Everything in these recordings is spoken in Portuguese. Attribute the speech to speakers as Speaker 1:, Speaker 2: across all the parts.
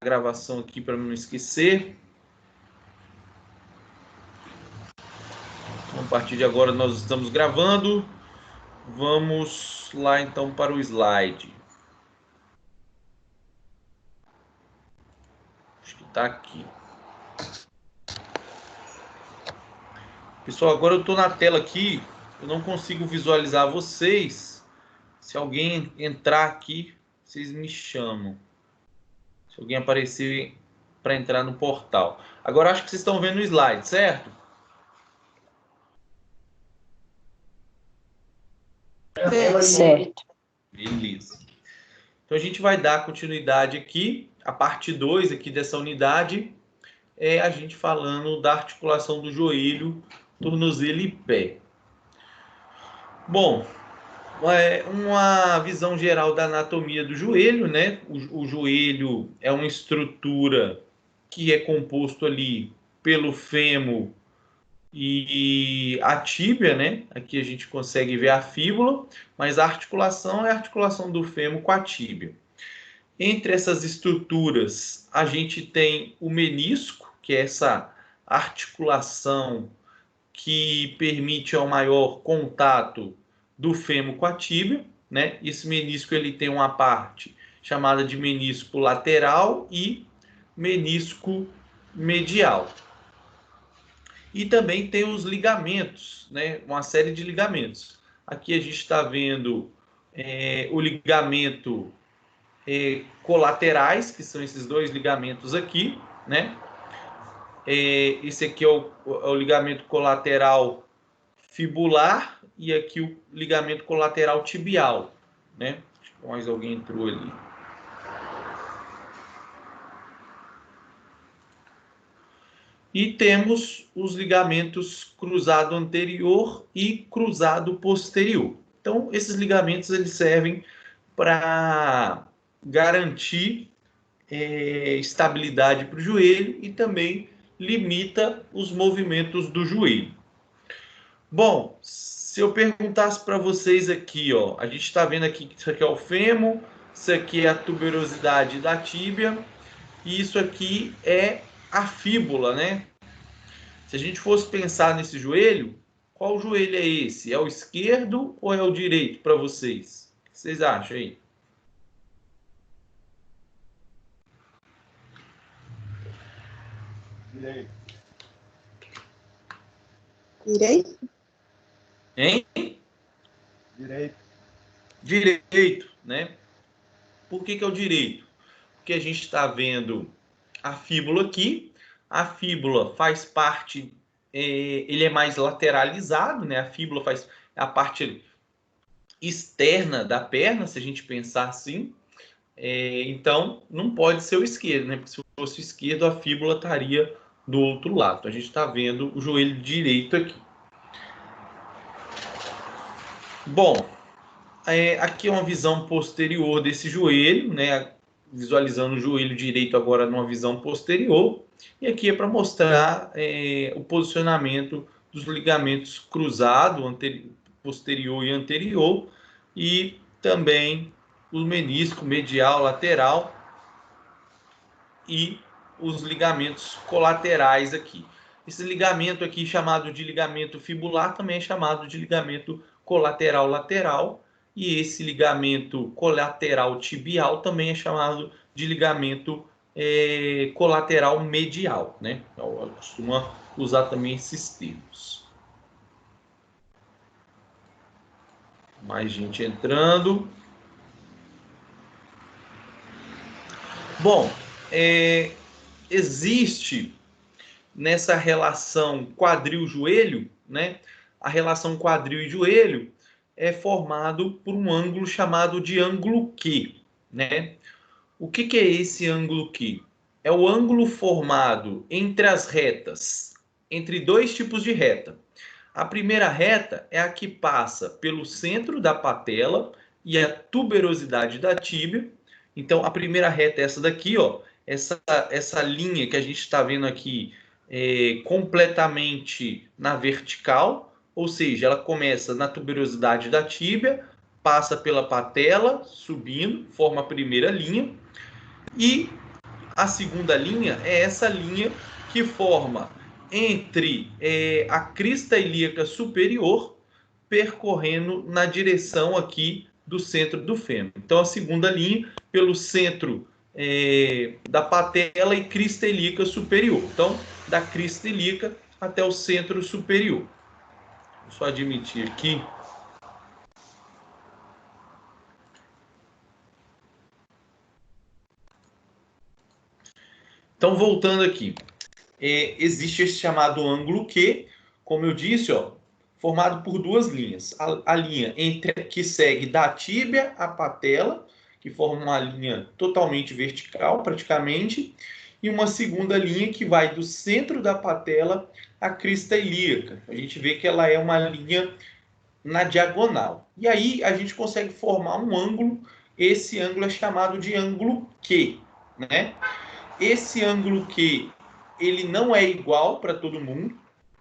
Speaker 1: gravação aqui para não esquecer. Então, a partir de agora nós estamos gravando. Vamos lá então para o slide. Acho que está aqui. Pessoal, agora eu estou na tela aqui. Eu não consigo visualizar vocês. Se alguém entrar aqui, vocês me chamam. Se alguém aparecer para entrar no portal. Agora acho que vocês estão vendo o slide, certo?
Speaker 2: Certo.
Speaker 1: Beleza. Então a gente vai dar continuidade aqui. A parte 2 aqui dessa unidade é a gente falando da articulação do joelho, tornozelo e pé. Bom, uma visão geral da anatomia do joelho, né? O joelho é uma estrutura que é composto ali pelo fêmur e a tíbia, né? Aqui a gente consegue ver a fíbula, mas a articulação é a articulação do fêmur com a tíbia. Entre essas estruturas, a gente tem o menisco, que é essa articulação que permite ao maior contato do fêmur com a tíbia, né? Esse menisco ele tem uma parte chamada de menisco lateral e menisco medial. E também tem os ligamentos, né? Uma série de ligamentos. Aqui a gente está vendo o ligamento colaterais, que são esses dois ligamentos aqui, né? Esse aqui é o ligamento colateral fibular e aqui o ligamento colateral tibial, né? Acho que mais alguém entrou ali. E temos os ligamentos cruzado anterior e cruzado posterior. Então, esses ligamentos eles servem para garantir estabilidade para o joelho e também limita os movimentos do joelho. Bom, se eu perguntasse para vocês aqui, ó, a gente está vendo aqui que isso aqui é o fêmur, isso aqui é a tuberosidade da tíbia e isso aqui é a fíbula, né? Se a gente fosse pensar nesse joelho, qual joelho é esse? É o esquerdo ou é o direito para vocês? O que vocês acham aí?
Speaker 3: Direito.
Speaker 2: Direito?
Speaker 1: Hein?
Speaker 3: Direito.
Speaker 1: Direito, né? Por que é o direito? Porque a gente está vendo a fíbula aqui. A fíbula faz parte, ele é mais lateralizado, né? A fíbula faz a parte externa da perna, se a gente pensar assim. Então, não pode ser o esquerdo, né? Porque se fosse o esquerdo, a fíbula estaria do outro lado. Então, a gente está vendo o joelho direito aqui. Bom, aqui é uma visão posterior desse joelho, né? Visualizando o joelho direito agora numa visão posterior. E aqui é para mostrar o posicionamento dos ligamentos cruzado, posterior e anterior, e também o menisco medial, lateral e os ligamentos colaterais aqui. Esse ligamento aqui, chamado de ligamento fibular, também é chamado de ligamento colateral lateral, e esse ligamento colateral tibial também é chamado de ligamento colateral medial, né? Eu costumo usar também esses termos. Mais gente entrando. Bom, existe nessa relação quadril-joelho, né? A relação quadril e joelho é formado por um ângulo chamado de ângulo Q, né? O que é esse ângulo Q? É o ângulo formado entre as retas, entre dois tipos de reta. A primeira reta é a que passa pelo centro da patela e a tuberosidade da tíbia. Então, a primeira reta é essa daqui, ó. Essa linha que a gente está vendo aqui completamente na vertical, ou seja, ela começa na tuberosidade da tíbia, passa pela patela, subindo, forma a primeira linha, e A segunda linha é essa linha que forma entre a crista ilíaca superior, percorrendo na direção aqui do centro do fêmur. Então, a segunda linha pelo centro da patela e crista ilíaca superior. Então, da crista ilíaca até o centro superior. Vou só admitir aqui. Então, voltando aqui. Existe esse chamado ângulo Q, como eu disse, ó, formado por duas linhas. A linha que segue da tíbia à patela, que forma uma linha totalmente vertical, praticamente, e uma segunda linha que vai do centro da patela à crista ilíaca. A gente vê que ela é uma linha na diagonal. E aí a gente consegue formar um ângulo, esse ângulo é chamado de ângulo Q, né? Esse ângulo Q, ele não é igual para todo mundo,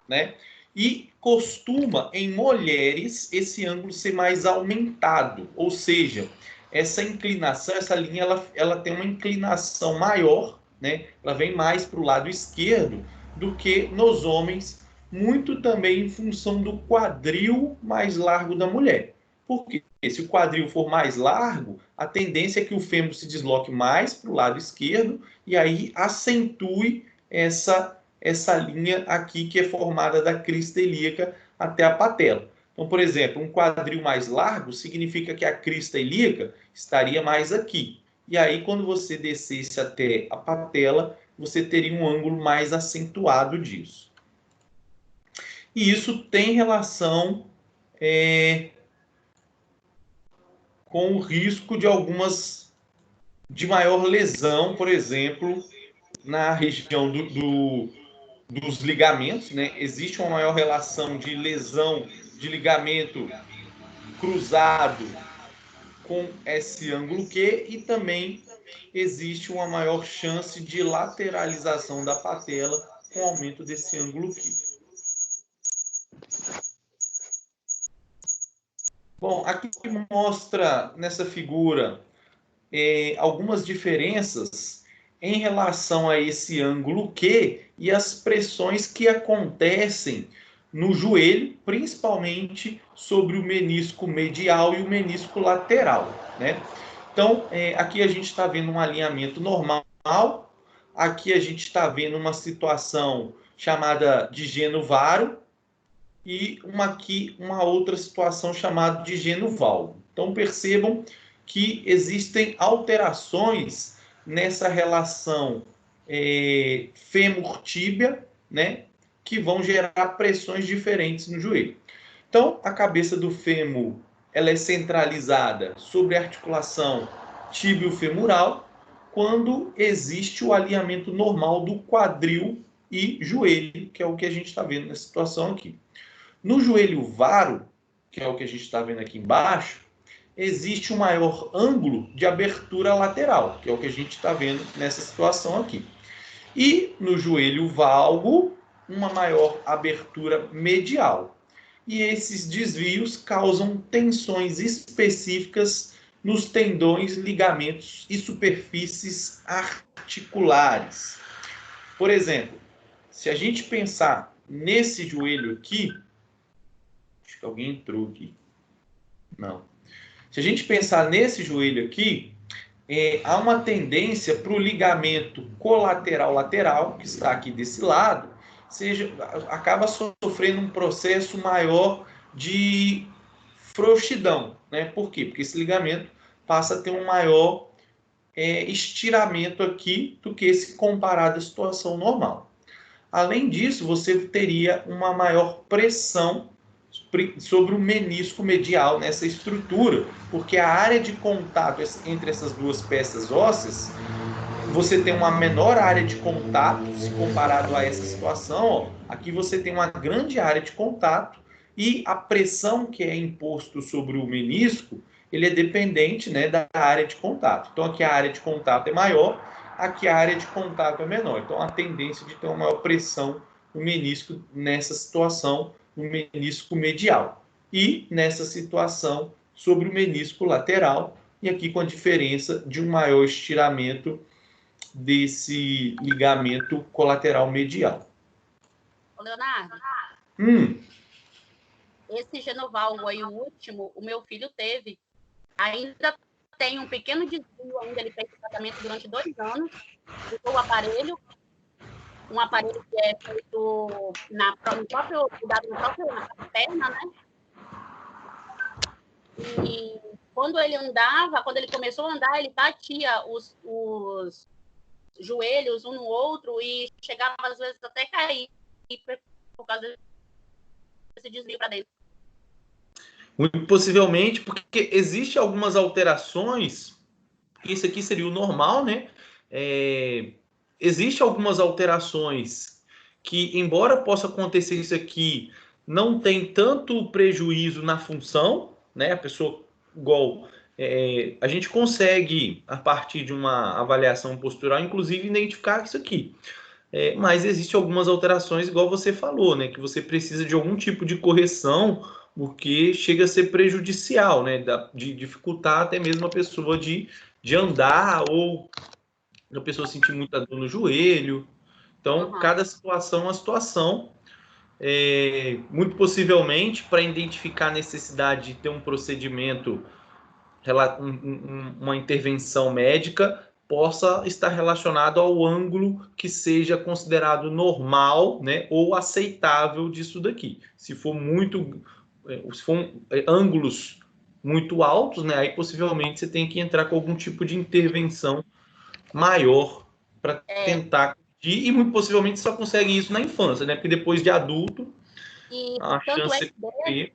Speaker 1: né? E costuma, em mulheres, esse ângulo ser mais aumentado. Ou seja, essa inclinação, essa linha, ela tem uma inclinação maior, né? Ela vem mais para o lado esquerdo do que nos homens, muito também em função do quadril mais largo da mulher. Por quê? Se o quadril for mais largo, a tendência é que o fêmur se desloque mais para o lado esquerdo e aí acentue essa linha aqui que é formada da crista ilíaca até a patela. Então, por exemplo, um quadril mais largo significa que a crista ilíaca estaria mais aqui. E aí, quando você descesse até a patela, você teria um ângulo mais acentuado disso. E isso tem relação com o risco de maior lesão, por exemplo, na região dos ligamentos, né? Existe uma maior relação de lesão de ligamento cruzado com esse ângulo Q e também existe uma maior chance de lateralização da patela com o aumento desse ângulo Q. Bom, aqui mostra nessa figura algumas diferenças em relação a esse ângulo Q e as pressões que acontecem no joelho, principalmente sobre o menisco medial e o menisco lateral, né? Então, aqui a gente está vendo um alinhamento normal, aqui a gente está vendo uma situação chamada de geno varo e uma outra situação chamada de geno valgo. Então, percebam que existem alterações nessa relação fêmur-tíbia, né, que vão gerar pressões diferentes no joelho. Então, a cabeça do fêmur ela é centralizada sobre a articulação tíbio-femoral quando existe o alinhamento normal do quadril e joelho, que é o que a gente está vendo nessa situação aqui. No joelho varo, que é o que a gente está vendo aqui embaixo, existe um maior ângulo de abertura lateral, que é o que a gente está vendo nessa situação aqui. E no joelho valgo, uma maior abertura medial. E esses desvios causam tensões específicas nos tendões, ligamentos e superfícies articulares. Por exemplo, se a gente pensar nesse joelho aqui, acho que alguém entrou aqui. Não. Se a gente pensar nesse joelho aqui, há uma tendência para o ligamento colateral lateral, que está aqui desse lado, acaba sofrendo um processo maior de frouxidão, né? Por quê? Porque esse ligamento passa a ter um maior estiramento aqui do que esse comparado à situação normal. Além disso, você teria uma maior pressão sobre o menisco medial nessa estrutura, porque a área de contato entre essas duas peças ósseas, você tem uma menor área de contato, se comparado a essa situação, ó, aqui você tem uma grande área de contato e a pressão que é imposto sobre o menisco, ele é dependente, né, da área de contato. Então aqui a área de contato é maior, aqui a área de contato é menor. Então a tendência de ter uma maior pressão no menisco nessa situação, no menisco medial. E nessa situação sobre o menisco lateral, e aqui com a diferença de um maior estiramento desse ligamento colateral medial.
Speaker 4: Ô, Leonardo, esse Genovalgo aí, o último, o meu filho teve. Ainda tem um pequeno desvio, ainda ele fez o tratamento durante 2 anos. Usou o aparelho, um aparelho que é feito no próprio, cuidado na própria perna, né? E quando ele andava, quando ele começou a andar, ele batia os joelhos um no outro e chegava às vezes até cair por causa desse desvio para dentro.
Speaker 1: Muito possivelmente, porque existe algumas alterações, isso aqui seria o normal, né? Existe algumas alterações que, embora possa acontecer isso aqui, não tem tanto prejuízo na função, né? A pessoa, igual, a gente consegue, a partir de uma avaliação postural, inclusive, identificar isso aqui. Mas existem algumas alterações, igual você falou, né? Que você precisa de algum tipo de correção, porque chega a ser prejudicial, né? De dificultar até mesmo a pessoa de andar, ou a pessoa sentir muita dor no joelho. Então, cada situação é uma situação. Muito possivelmente, para identificar a necessidade de ter um procedimento, uma intervenção médica, possa estar relacionado ao ângulo que seja considerado normal, né, ou aceitável disso daqui. Se for ângulos muito altos, né, aí possivelmente você tem que entrar com algum tipo de intervenção maior para tentar. E muito possivelmente só consegue isso na infância, né, porque depois de adulto,
Speaker 4: e
Speaker 1: a
Speaker 4: tanto
Speaker 1: chance
Speaker 4: o dele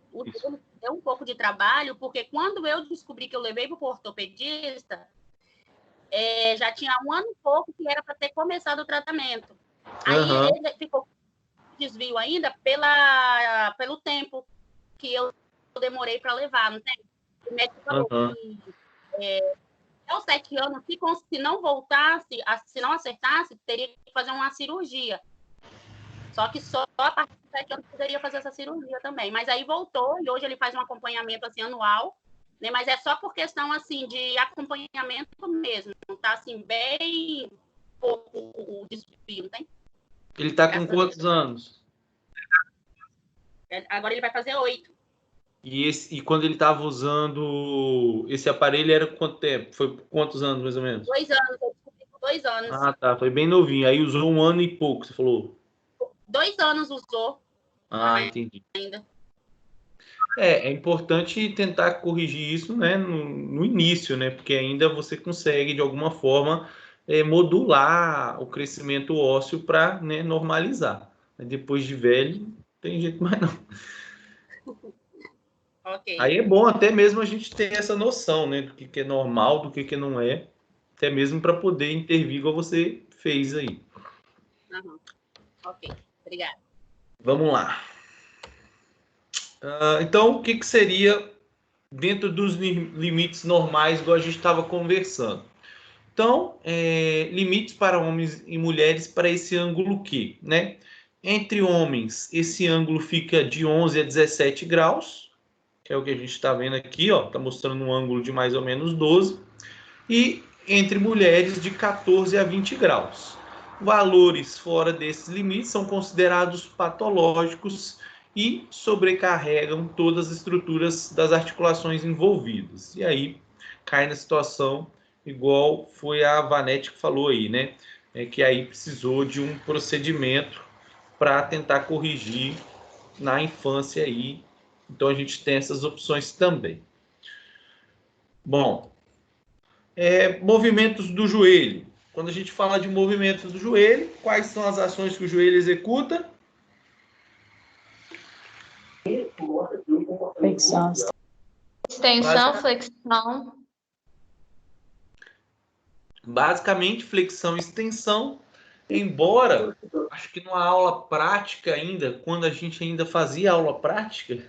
Speaker 4: deu um pouco de trabalho, porque quando eu descobri que eu levei para o ortopedista, já tinha 1 ano e pouco que era para ter começado o tratamento. Aí ele ficou com desvio ainda pelo tempo que eu demorei para levar, não tem? O médico falou que aos 7 anos, se não voltasse, se não acertasse, teria que fazer uma cirurgia. Só que só a partir de 7 anos poderia fazer essa cirurgia também. Mas aí voltou, e hoje ele faz um acompanhamento assim, anual, né? Mas é só por questão assim, de acompanhamento mesmo. Tá assim, bem pouco o desvio, não tem?
Speaker 1: Ele está com quantos anos?
Speaker 4: Agora ele vai fazer 8.
Speaker 1: E quando ele estava usando esse aparelho, era quanto tempo? Foi por quantos anos, mais ou menos?
Speaker 4: 2 anos, eu descobri por 2 anos.
Speaker 1: Ah, tá. Foi bem novinho. Aí usou 1 ano e pouco, você falou?
Speaker 4: 2 anos usou.
Speaker 1: Entendi.
Speaker 4: Ainda.
Speaker 1: É importante tentar corrigir isso, né, no início, né? Porque ainda você consegue, de alguma forma, modular o crescimento ósseo para, né, normalizar. Depois de velho, não tem jeito mais não.
Speaker 4: Okay.
Speaker 1: Aí é bom até mesmo a gente ter essa noção, né, do que é normal, do que não é, até mesmo para poder intervir igual você fez aí.
Speaker 4: Ok, obrigada.
Speaker 1: Vamos lá. Então, o que seria dentro dos limites normais, igual a gente estava conversando? Então, limites para homens e mulheres para esse ângulo Q, né? Entre homens, esse ângulo fica de 11 a 17 graus, que é o que a gente está vendo aqui, ó, está mostrando um ângulo de mais ou menos 12, e entre mulheres de 14 a 20 graus. Valores fora desses limites são considerados patológicos e sobrecarregam todas as estruturas das articulações envolvidas. E aí cai na situação igual foi a Vanete que falou aí, né? Que aí precisou de um procedimento para tentar corrigir na infância aí. Então a gente tem essas opções também. Bom, movimentos do joelho. Quando a gente fala de movimentos do joelho, quais são as ações que o joelho executa?
Speaker 2: Flexão.
Speaker 5: Extensão, flexão.
Speaker 1: Basicamente, flexão e extensão. Embora, acho que numa aula prática ainda, quando a gente ainda fazia aula prática,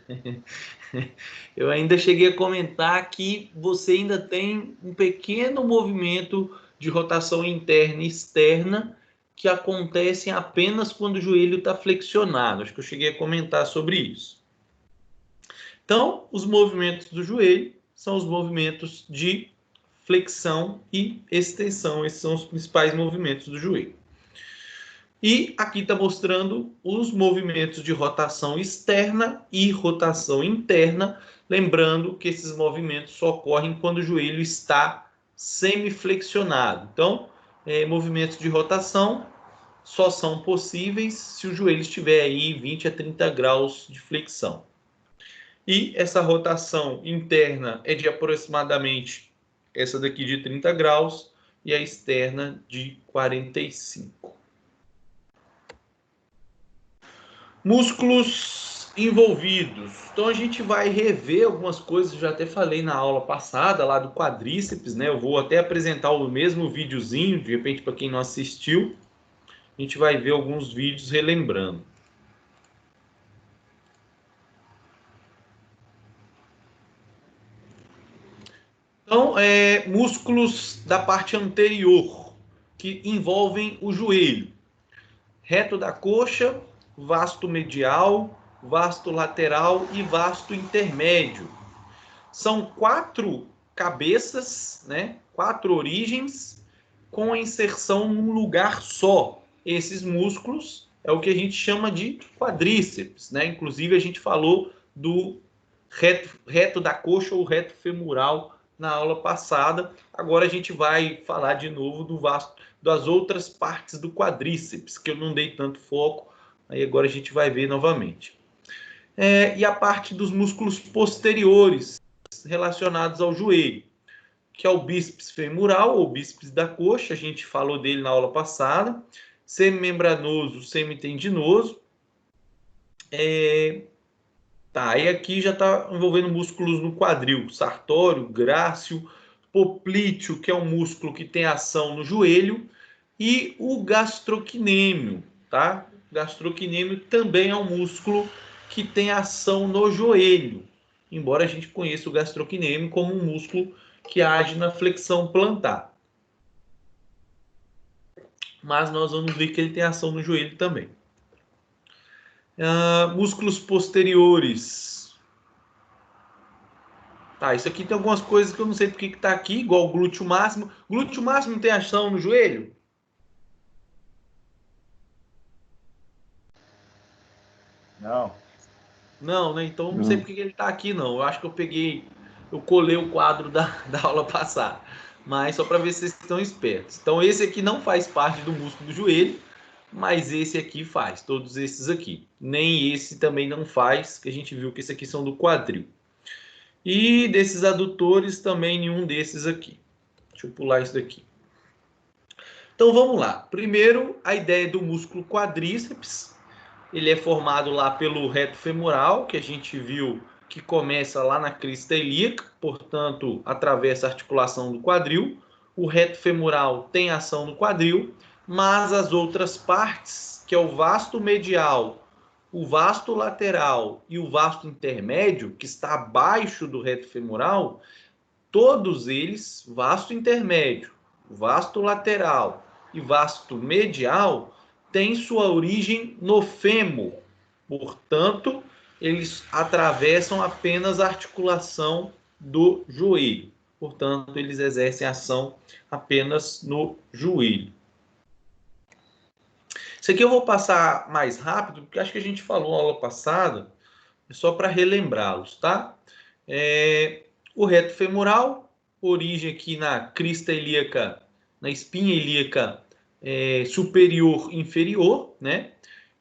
Speaker 1: eu ainda cheguei a comentar que você ainda tem um pequeno movimento de rotação interna e externa que acontecem apenas quando o joelho está flexionado. Acho que eu cheguei a comentar sobre isso. Então, os movimentos do joelho são os movimentos de flexão e extensão. Esses são os principais movimentos do joelho. E aqui está mostrando os movimentos de rotação externa e rotação interna, lembrando que esses movimentos só ocorrem quando o joelho está semiflexionado. Então, movimentos de rotação só são possíveis se o joelho estiver aí 20 a 30 graus de flexão. E essa rotação interna é de aproximadamente essa daqui de 30 graus e a externa de 45. Músculos envolvidos. Então a gente vai rever algumas coisas, já até falei na aula passada lá do quadríceps, né? Eu vou até apresentar o mesmo videozinho, de repente para quem não assistiu, a gente vai ver alguns vídeos relembrando. Então, músculos da parte anterior, que envolvem o joelho. Reto da coxa, vasto medial, vasto lateral e vasto intermédio. São 4 cabeças, né? 4 origens, com a inserção num lugar só. Esses músculos é o que a gente chama de quadríceps, né? Inclusive, a gente falou do reto da coxa ou reto femoral na aula passada. Agora a gente vai falar de novo das outras partes do quadríceps, que eu não dei tanto foco, aí agora a gente vai ver novamente. E a parte dos músculos posteriores relacionados ao joelho, que é o bíceps femoral ou bíceps da coxa, a gente falou dele na aula passada, semimembranoso, semitendinoso. E aqui já está envolvendo músculos no quadril, sartório, grácil, poplíteo, que é um músculo que tem ação no joelho, e o gastrocnêmio, tá? O gastrocnêmio também é um músculo que tem ação no joelho, embora a gente conheça o gastrocnêmio como um músculo que age na flexão plantar. Mas nós vamos ver que ele tem ação no joelho também. Músculos posteriores. Isso aqui tem algumas coisas que eu não sei porque que está aqui, igual o glúteo máximo. Glúteo máximo tem ação no joelho?
Speaker 3: Não.
Speaker 1: Não, né? Então não sei porque que ele está aqui, não. Eu acho que eu colei o quadro da aula passada. Mas só para ver se vocês estão espertos. Então esse aqui não faz parte do músculo do joelho, mas esse aqui faz, todos esses aqui. Nem esse também não faz, que a gente viu que esses aqui são do quadril. E desses adutores também nenhum desses aqui. Deixa eu pular isso daqui. Então vamos lá. Primeiro, a ideia do músculo quadríceps. Ele é formado lá pelo reto femoral, que a gente viu que começa lá na crista ilíaca, portanto, atravessa a articulação do quadril. O reto femoral tem ação no quadril, mas as outras partes, que é o vasto medial, o vasto lateral e o vasto intermédio, que está abaixo do reto femoral, todos eles, vasto intermédio, vasto lateral e vasto medial, têm sua origem no fêmur. Portanto, eles atravessam apenas a articulação do joelho. Portanto, eles exercem ação apenas no joelho. Isso aqui eu vou passar mais rápido, porque acho que a gente falou na aula passada, só para relembrá-los, tá? O reto femoral, origem aqui na crista ilíaca, na espinha ilíaca superior e inferior, né?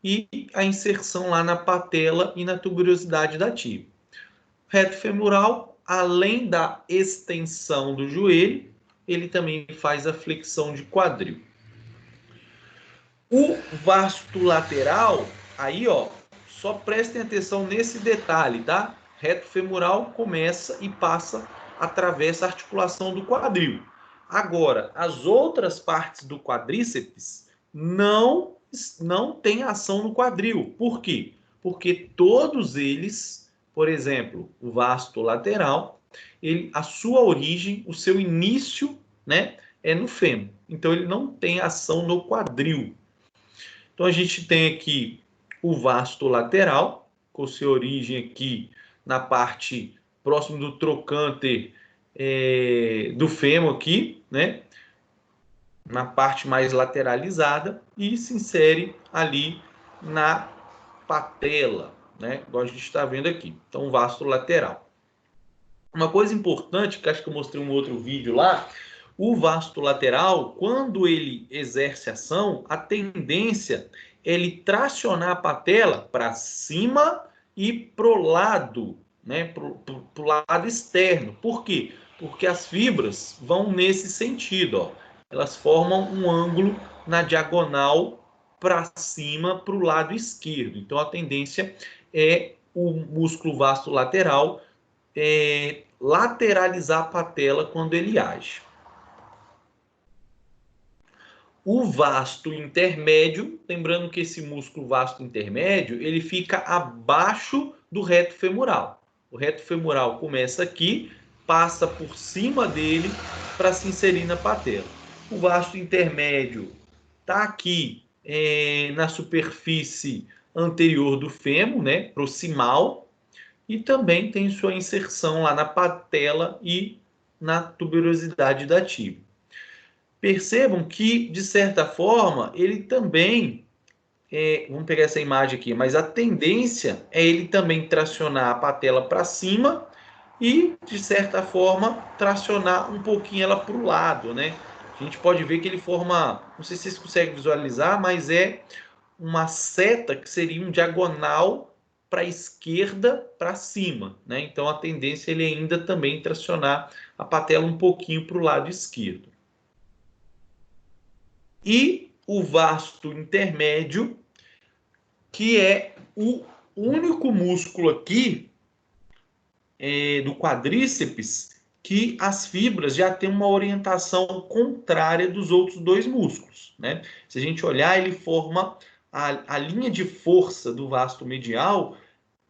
Speaker 1: E a inserção lá na patela e na tuberosidade da tíbia. Reto femoral, além da extensão do joelho, ele também faz a flexão de quadril. O vasto lateral, aí, ó, só prestem atenção nesse detalhe, tá? Reto femoral começa e passa, atravessa a articulação do quadril. Agora, as outras partes do quadríceps não têm ação no quadril. Por quê? Porque todos eles, por exemplo, o vasto lateral, a sua origem, o seu início, né, é no fêmur. Então, ele não tem ação no quadril. Então, a gente tem aqui o vasto lateral, com sua origem aqui na parte próximo do trocânter do fêmur aqui, né? Na parte mais lateralizada e se insere ali na patela, né? Igual a gente está vendo aqui. Então, vasto lateral. Uma coisa importante, que acho que eu mostrei um outro vídeo lá, o vasto lateral, quando ele exerce ação, a tendência é ele tracionar a patela para cima e para o lado, né? Para o lado externo. Por quê? Porque as fibras vão nesse sentido, ó. Elas formam um ângulo na diagonal para cima, para o lado esquerdo. Então, a tendência é o músculo vasto lateral lateralizar a patela quando ele age. O vasto intermédio, lembrando que esse músculo vasto intermédio, ele fica abaixo do reto femoral. O reto femoral começa aqui, passa por cima dele para se inserir na patela. O vasto intermédio está aqui na superfície anterior do fêmur, né, proximal, e também tem sua inserção lá na patela e na tuberosidade da tíbia. Percebam que, de certa forma, ele também, vamos pegar essa imagem aqui, mas a tendência é ele também tracionar a patela para cima e, de certa forma, tracionar um pouquinho ela para o lado, né? A gente pode ver que ele forma, não sei se vocês conseguem visualizar, mas é uma seta que seria um diagonal para a esquerda, para cima, né? Então a tendência é ele ainda também tracionar a patela um pouquinho para o lado esquerdo. E o vasto intermédio, que é o único músculo aqui do quadríceps que as fibras já têm uma orientação contrária dos outros dois músculos, né? Se a gente olhar, ele forma a linha de força do vasto medial,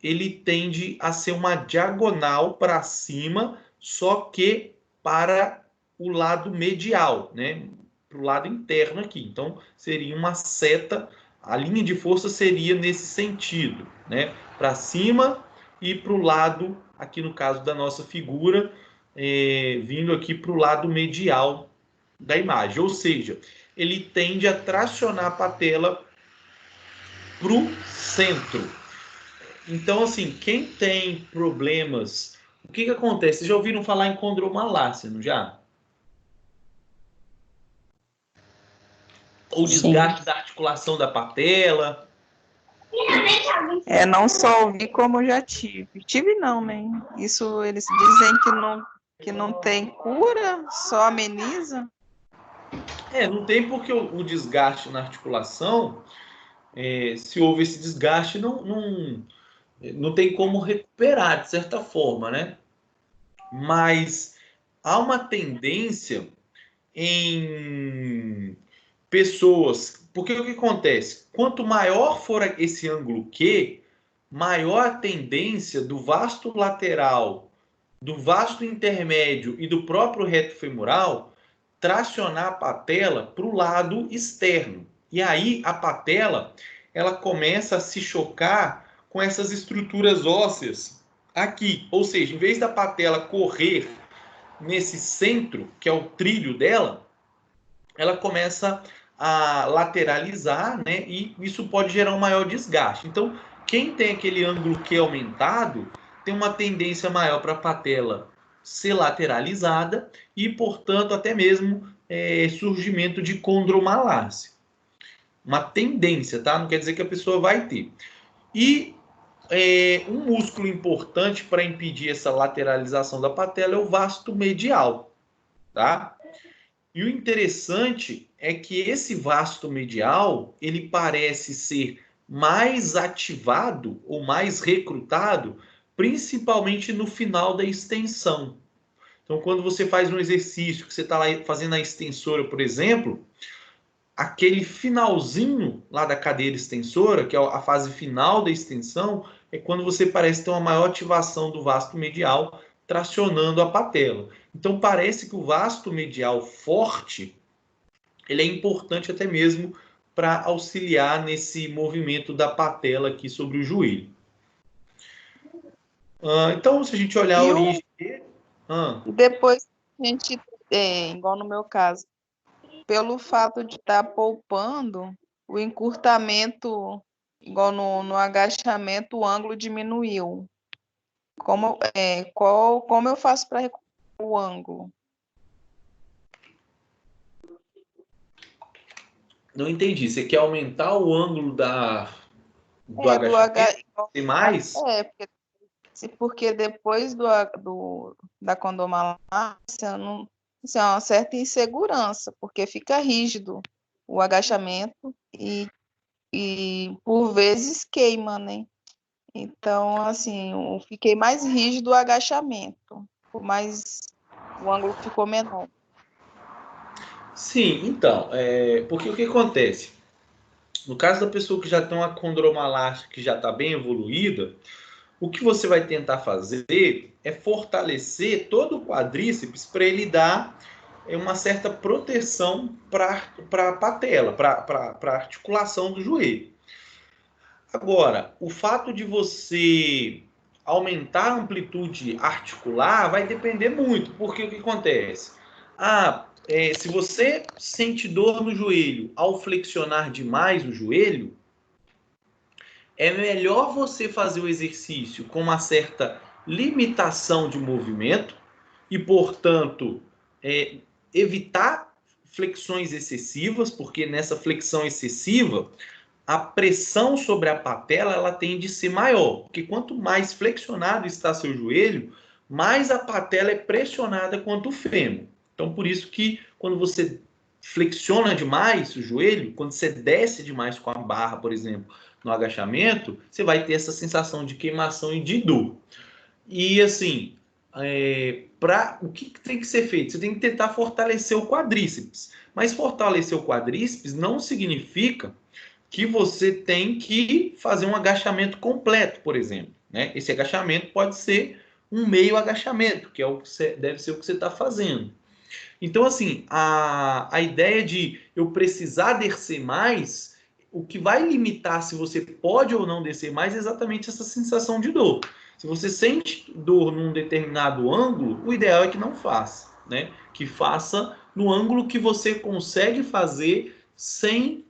Speaker 1: ele tende a ser uma diagonal para cima, só que para o lado medial, né? Para o lado interno aqui. Então, seria uma seta, a linha de força seria nesse sentido, né? Para cima e para o lado, aqui no caso da nossa figura, vindo aqui para o lado medial da imagem. Ou seja, ele tende a tracionar a patela para o centro. Então, assim, quem tem problemas... O que acontece? Vocês já ouviram falar em condromalácia, não já? Ou desgaste da articulação da patela.
Speaker 2: Não só ouvi como já tive. Tive não, né? Isso eles dizem que não tem cura, só ameniza.
Speaker 1: Não tem, porque o desgaste na articulação, se houve esse desgaste, não tem como recuperar, de certa forma, né? Mas há uma tendência em pessoas... Porque o que acontece? Quanto maior for esse ângulo Q, maior a tendência do vasto lateral, do vasto intermédio e do próprio reto femoral tracionar a patela para o lado externo. E aí a patela ela começa a se chocar com essas estruturas ósseas aqui. Ou seja, em vez da patela correr nesse centro, que é o trilho dela, ela começa a lateralizar, né? E isso pode gerar um maior desgaste. Então, quem tem aquele ângulo Q aumentado tem uma tendência maior para a patela ser lateralizada e, portanto, até mesmo surgimento de condromalácia. Uma tendência, tá? Não quer dizer que a pessoa vai ter. E um músculo importante para impedir essa lateralização da patela é o vasto medial, tá? E o interessante é que esse vasto medial, ele parece ser mais ativado ou mais recrutado, principalmente no final da extensão. Então, quando você faz um exercício, que você está lá fazendo a extensora, por exemplo, aquele finalzinho lá da cadeira extensora, que é a fase final da extensão, é quando você parece ter uma maior ativação do vasto medial, tracionando a patela. Então, parece que o vasto medial forte, ele é importante até mesmo para auxiliar nesse movimento da patela aqui sobre o joelho. Então, se a gente olhar a origem...
Speaker 2: E depois a gente, igual no meu caso, pelo fato de estar poupando, o encurtamento, igual no agachamento, o ângulo diminuiu. Como eu faço para recuperar o ângulo?
Speaker 1: Não entendi. Você quer aumentar o ângulo do
Speaker 2: Do
Speaker 1: agachamento? Tem mais?
Speaker 2: porque depois da condomalácia, não, assim, é uma certa insegurança, porque fica rígido o agachamento e por vezes queima, né? Então, assim, eu fiquei mais rígido o agachamento, mas o ângulo ficou menor.
Speaker 1: Sim, então, porque o que acontece? No caso da pessoa que já tem uma condromalácia que já está bem evoluída, o que você vai tentar fazer é fortalecer todo o quadríceps para ele dar uma certa proteção para a patela, para a articulação do joelho. Agora, o fato de você aumentar a amplitude articular vai depender muito, porque o que acontece? Se você sente dor no joelho ao flexionar demais o joelho, é melhor você fazer o exercício com uma certa limitação de movimento e, portanto, evitar flexões excessivas, porque nessa flexão excessiva a pressão sobre a patela ela tende a ser maior, porque quanto mais flexionado está seu joelho, mais a patela é pressionada quanto o fêmur. Então, por isso que quando você flexiona demais o joelho, quando você desce demais com a barra, por exemplo, no agachamento, você vai ter essa sensação de queimação e de dor. E assim, o que tem que ser feito? Você tem que tentar fortalecer o quadríceps. Mas fortalecer o quadríceps não significa que você tem que fazer um agachamento completo, por exemplo. Né? Esse agachamento pode ser um meio agachamento, que deve ser o que você está fazendo. Então, assim, a ideia de eu precisar descer mais, o que vai limitar se você pode ou não descer mais é exatamente essa sensação de dor. Se você sente dor num determinado ângulo, o ideal é que não faça, né? Que faça no ângulo que você consegue fazer sem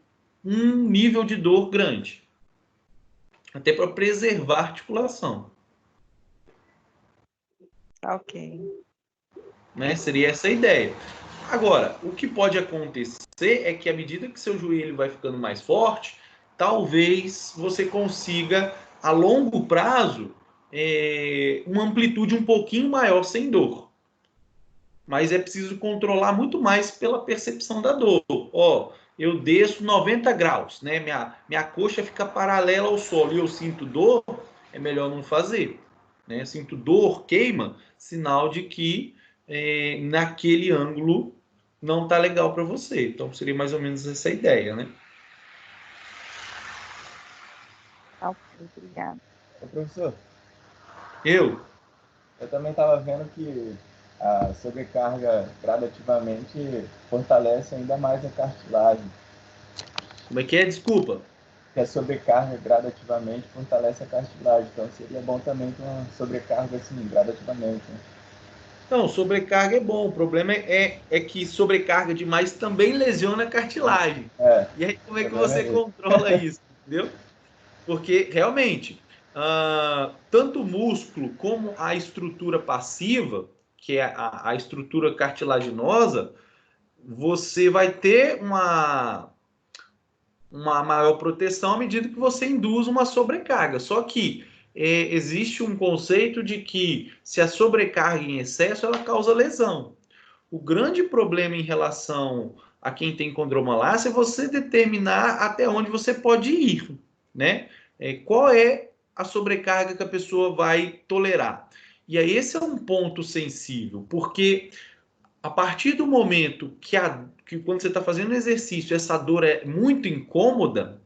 Speaker 1: um nível de dor grande. Até para preservar a articulação.
Speaker 2: Ok.
Speaker 1: Né? Seria essa a ideia. Agora, o que pode acontecer é que à medida que seu joelho vai ficando mais forte, talvez você consiga, a longo prazo, uma amplitude um pouquinho maior sem dor. Mas é preciso controlar muito mais pela percepção da dor. Eu desço 90 graus, né? Minha coxa fica paralela ao solo e eu sinto dor, é melhor não fazer. Né? Sinto dor, queima, sinal de que naquele ângulo não tá legal para você. Então seria mais ou menos essa ideia, né?
Speaker 2: Ok, obrigada.
Speaker 3: Ô, professor,
Speaker 1: Eu
Speaker 3: também estava vendo que a sobrecarga gradativamente fortalece ainda mais a cartilagem.
Speaker 1: Como é que é? Desculpa.
Speaker 3: Que a sobrecarga gradativamente fortalece a cartilagem. Então seria bom também ter uma sobrecarga assim, gradativamente. Né?
Speaker 1: Não, sobrecarga é bom. O problema é que sobrecarga demais também lesiona a cartilagem. E aí, como é que você controla isso? Entendeu? Porque, realmente, tanto o músculo como a estrutura passiva, que é a estrutura cartilaginosa, você vai ter uma maior proteção à medida que você induz uma sobrecarga. Só que existe um conceito de que se a sobrecarga em excesso, ela causa lesão. O grande problema em relação a quem tem condromalácia é você determinar até onde você pode ir, né? Qual é a sobrecarga que a pessoa vai tolerar? E aí esse é um ponto sensível, porque a partir do momento que quando você está fazendo exercício, essa dor é muito incômoda,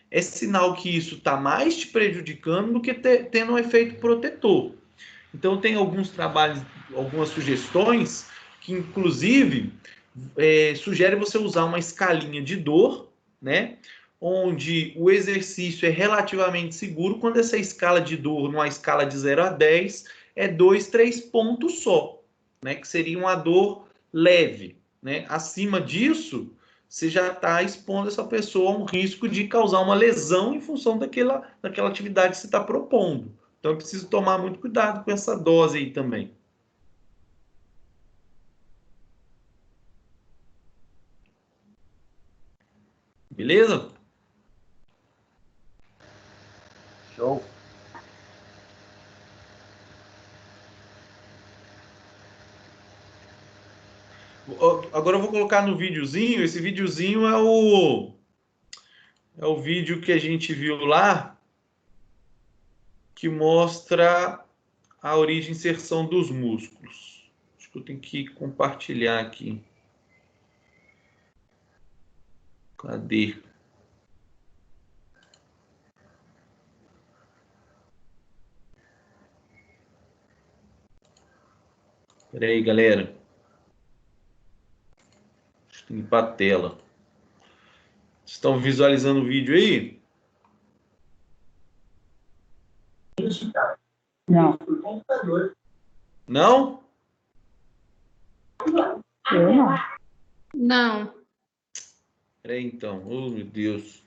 Speaker 1: é sinal que isso está mais te prejudicando do que tendo um efeito protetor. Então, tem alguns trabalhos, algumas sugestões, que inclusive sugere você usar uma escalinha de dor, né? Onde o exercício é relativamente seguro, quando essa escala de dor, numa escala de 0 a 10, é 2, 3 pontos só. né? Que seria uma dor leve, né? Acima disso, você já está expondo essa pessoa a um risco de causar uma lesão em função daquela atividade que você está propondo. Então, eu preciso tomar muito cuidado com essa dose aí também. Beleza?
Speaker 3: Show.
Speaker 1: Agora eu vou colocar no videozinho. Esse videozinho é o vídeo que a gente viu lá, que mostra a origem e inserção dos músculos. Acho que eu tenho que compartilhar aqui. Cadê? Espera aí, galera. Deixa eu limpar a tela. Estão visualizando o vídeo aí?
Speaker 6: Não.
Speaker 1: Não?
Speaker 6: Eu não.
Speaker 5: Não.
Speaker 1: Espera aí, então. Oh, meu Deus.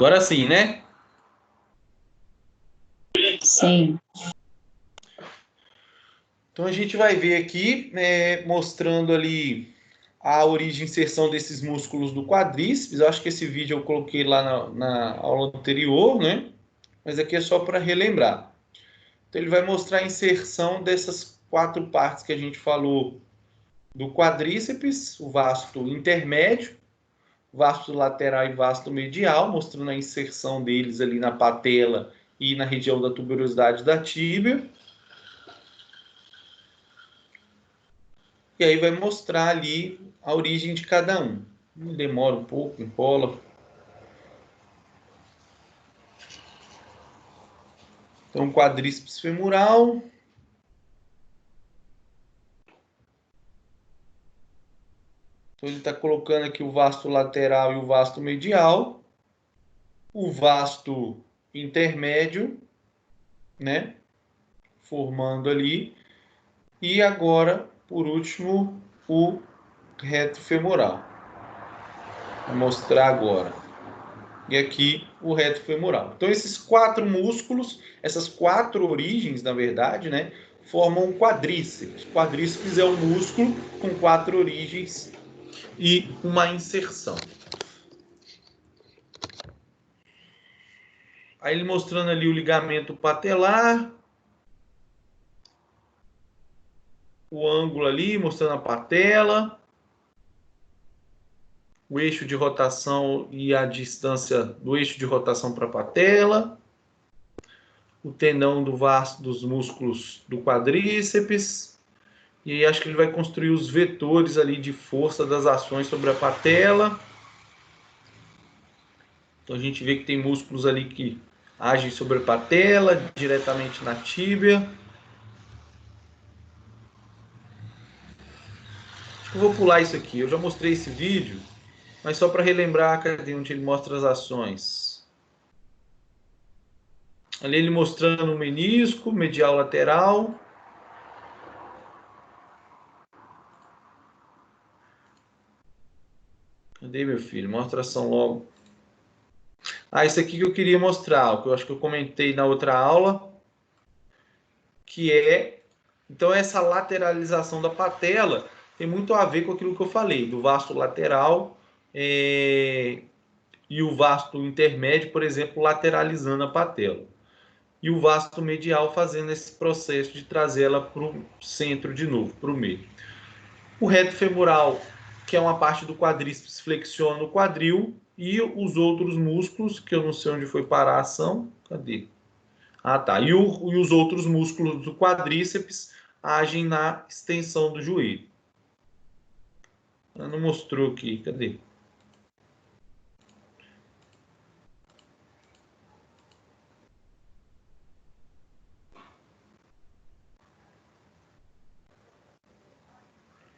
Speaker 1: Agora sim, né?
Speaker 6: Sim.
Speaker 1: Então a gente vai ver aqui, mostrando ali a origem e inserção desses músculos do quadríceps. Eu acho que esse vídeo eu coloquei lá na aula anterior, né? Mas aqui é só para relembrar. Então ele vai mostrar a inserção dessas 4 partes que a gente falou do quadríceps, o vasto intermédio, vasto lateral e vasto medial, mostrando a inserção deles ali na patela e na região da tuberosidade da tíbia. E aí vai mostrar ali a origem de cada um. Demora um pouco, empola. Então, quadríceps femoral. Então, ele está colocando aqui o vasto lateral e o vasto medial. O vasto intermédio, né? Formando ali. E agora, por último, o reto femoral. Vou mostrar agora. E aqui o reto femoral. Então, esses 4 músculos, essas 4 origens, na verdade, né, formam um quadríceps. Quadríceps é um músculo com 4 origens e uma inserção. Aí ele mostrando ali o ligamento patelar, o ângulo ali, mostrando a patela, o eixo de rotação e a distância do eixo de rotação para a patela, o tendão do vasto dos músculos do quadríceps, e aí acho que ele vai construir os vetores ali de força das ações sobre a patela. Então a gente vê que tem músculos ali que agem sobre a patela, diretamente na tíbia. Acho que eu vou pular isso aqui. Eu já mostrei esse vídeo, mas só para relembrar, cadê onde ele mostra as ações? Ali ele mostrando o menisco, medial lateral. Cadê, meu filho? Mostra a ação logo. Ah, isso aqui que eu queria mostrar, o que eu acho que eu comentei na outra aula, que é, então, essa lateralização da patela tem muito a ver com aquilo que eu falei, do vasto lateral e o vasto intermédio, por exemplo, lateralizando a patela. E o vasto medial fazendo esse processo de trazer ela para o centro de novo, para o meio. O reto femoral, que é uma parte do quadríceps, flexiona o quadril, e os outros músculos, que eu não sei onde foi parar a ação. Cadê? Ah, tá. E os outros músculos do quadríceps agem na extensão do joelho. Ela não mostrou aqui. Cadê?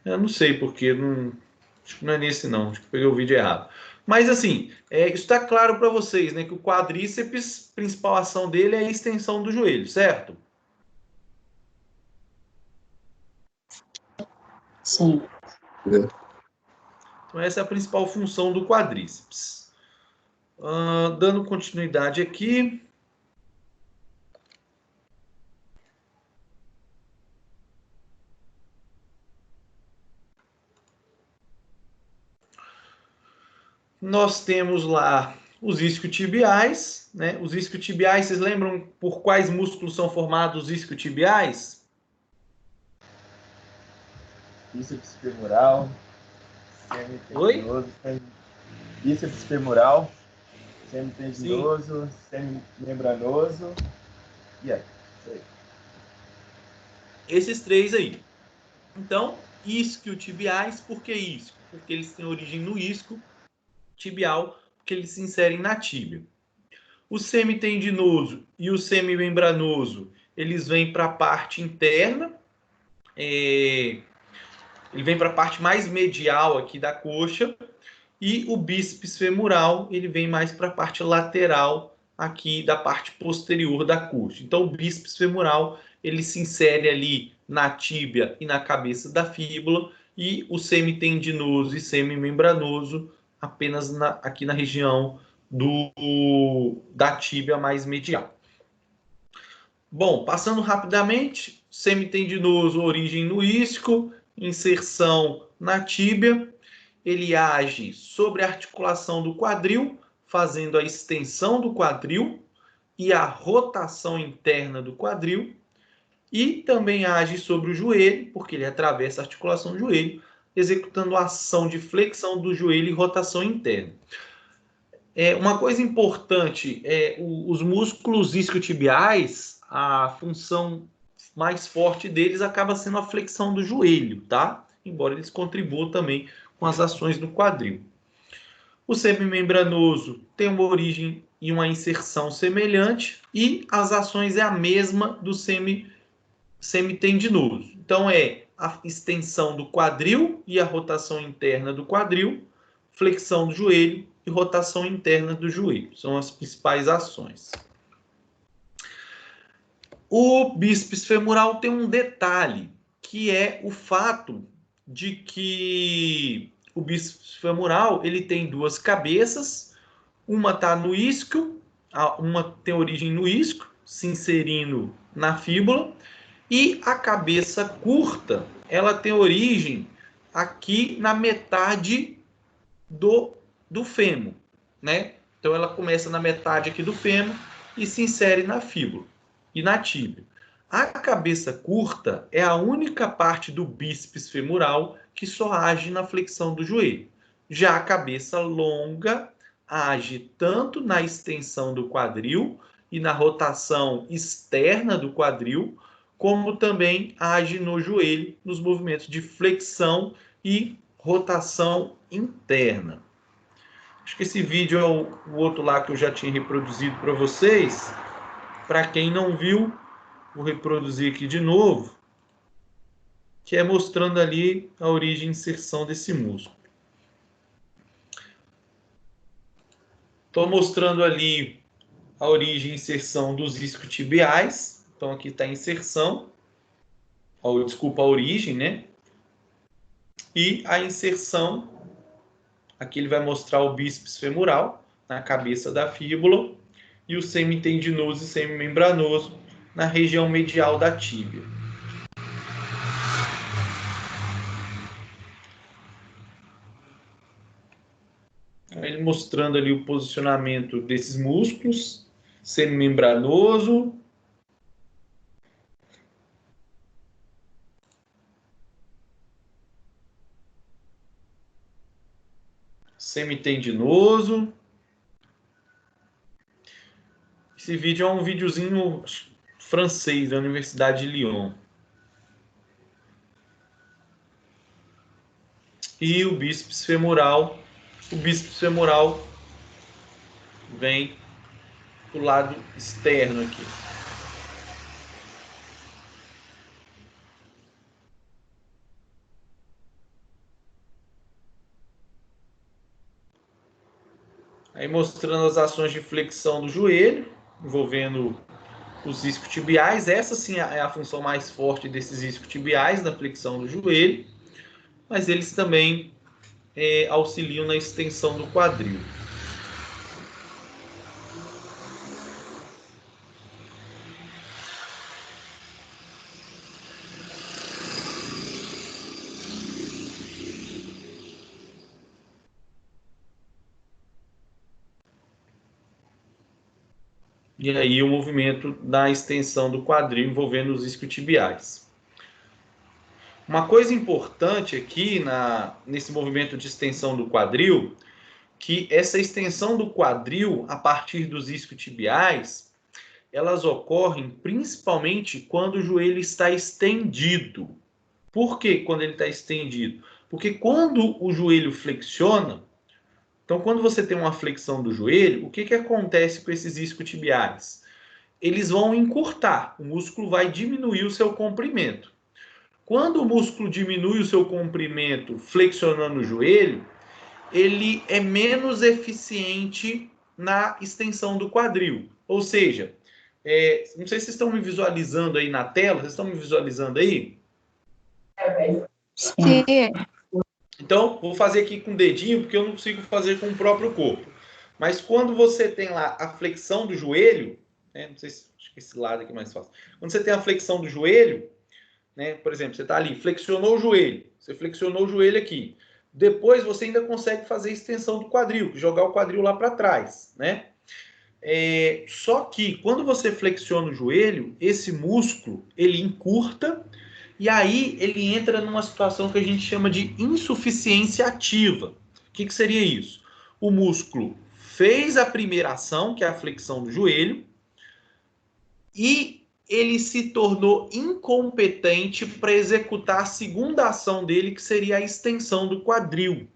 Speaker 1: Eu não sei porque, não, acho que não é nesse não, acho que peguei o vídeo errado. Mas assim, isso está claro para vocês, né? Que o quadríceps, a principal ação dele é a extensão do joelho, certo?
Speaker 6: Sim.
Speaker 1: Então essa é a principal função do quadríceps. Dando continuidade aqui. Nós temos lá os isquiotibiais, né? Os isquiotibiais, vocês lembram por quais músculos são formados os isquiotibiais?
Speaker 3: Bíceps femoral, semitendinoso, bíceps femoral, semitendinoso, semimembranoso. E aí?
Speaker 1: Esses três aí. Então, isquiotibiais, por que isco? Porque eles têm origem no isco, tibial, porque eles se inserem na tíbia. O semitendinoso e o semimembranoso, eles vêm para a parte interna, ele vem para a parte mais medial aqui da coxa, e o bíceps femoral, ele vem mais para a parte lateral aqui da parte posterior da coxa. Então, o bíceps femoral, ele se insere ali na tíbia e na cabeça da fíbula, e o semitendinoso e semimembranoso apenas aqui na região da tíbia mais medial. Bom, passando rapidamente, semitendinoso, origem no isco, inserção na tíbia, ele age sobre a articulação do quadril, fazendo a extensão do quadril e a rotação interna do quadril, e também age sobre o joelho, porque ele atravessa a articulação do joelho, executando a ação de flexão do joelho e rotação interna. Uma coisa importante, os músculos isquiotibiais, a função mais forte deles acaba sendo a flexão do joelho, tá? Embora eles contribuam também com as ações do quadril. O semimembranoso tem uma origem e uma inserção semelhante, e as ações é a mesma do semitendinoso. Então é a extensão do quadril e a rotação interna do quadril, flexão do joelho e rotação interna do joelho. São as principais ações. O bíceps femoral tem um detalhe, que é o fato de que o bíceps femoral ele tem duas cabeças, uma está no isquio, uma tem origem no isquio, se inserindo na fíbula, e a cabeça curta, ela tem origem aqui na metade do fêmur, né? Então ela começa na metade aqui do fêmur e se insere na fíbula e na tíbia. A cabeça curta é a única parte do bíceps femoral que só age na flexão do joelho. Já a cabeça longa age tanto na extensão do quadril e na rotação externa do quadril, como também age no joelho, nos movimentos de flexão e rotação interna. Acho que esse vídeo é o outro lá que eu já tinha reproduzido para vocês. Para quem não viu, vou reproduzir aqui de novo, que é mostrando ali a origem e inserção desse músculo. Estou mostrando ali a origem e inserção dos isquiotibiais. Então aqui está a inserção, desculpa, a origem, né? E a inserção, aqui ele vai mostrar o bíceps femoral na cabeça da fíbula e o semitendinoso e semimembranoso na região medial da tíbia. Ele mostrando ali o posicionamento desses músculos, semimembranoso, semitendinoso. Esse vídeo é um videozinho francês da Universidade de Lyon. e o bíceps femoral vem do lado externo aqui. Aí mostrando as ações de flexão do joelho, envolvendo os isquiotibiais. Essa sim é a função mais forte desses isquiotibiais na flexão do joelho, mas eles também auxiliam na extensão do quadril. E aí o movimento da extensão do quadril envolvendo os isquiotibiais. Uma coisa importante aqui nesse movimento de extensão do quadril, que essa extensão do quadril a partir dos isquiotibiais, elas ocorrem principalmente quando o joelho está estendido. Por que quando ele está estendido? Porque quando o joelho flexiona, então quando você tem uma flexão do joelho, o que acontece com esses isquiotibiais? Eles vão encurtar, o músculo vai diminuir o seu comprimento. Quando o músculo diminui o seu comprimento flexionando o joelho, ele é menos eficiente na extensão do quadril. Ou seja, não sei se vocês estão me visualizando aí na tela, vocês estão me visualizando aí?
Speaker 6: Sim.
Speaker 1: Então, vou fazer aqui com o dedinho, porque eu não consigo fazer com o próprio corpo. Mas quando você tem lá a flexão do joelho, né, não sei se acho que esse lado aqui é mais fácil. Quando você tem a flexão do joelho, né, por exemplo, você está ali, flexionou o joelho, você flexionou o joelho aqui. Depois você ainda consegue fazer a extensão do quadril, jogar o quadril lá para trás, né? Só que quando você flexiona o joelho, esse músculo ele encurta e aí ele entra numa situação que a gente chama de insuficiência ativa. O que seria isso? O músculo fez a primeira ação, que é a flexão do joelho, e ele se tornou incompetente para executar a segunda ação dele, que seria a extensão do quadril,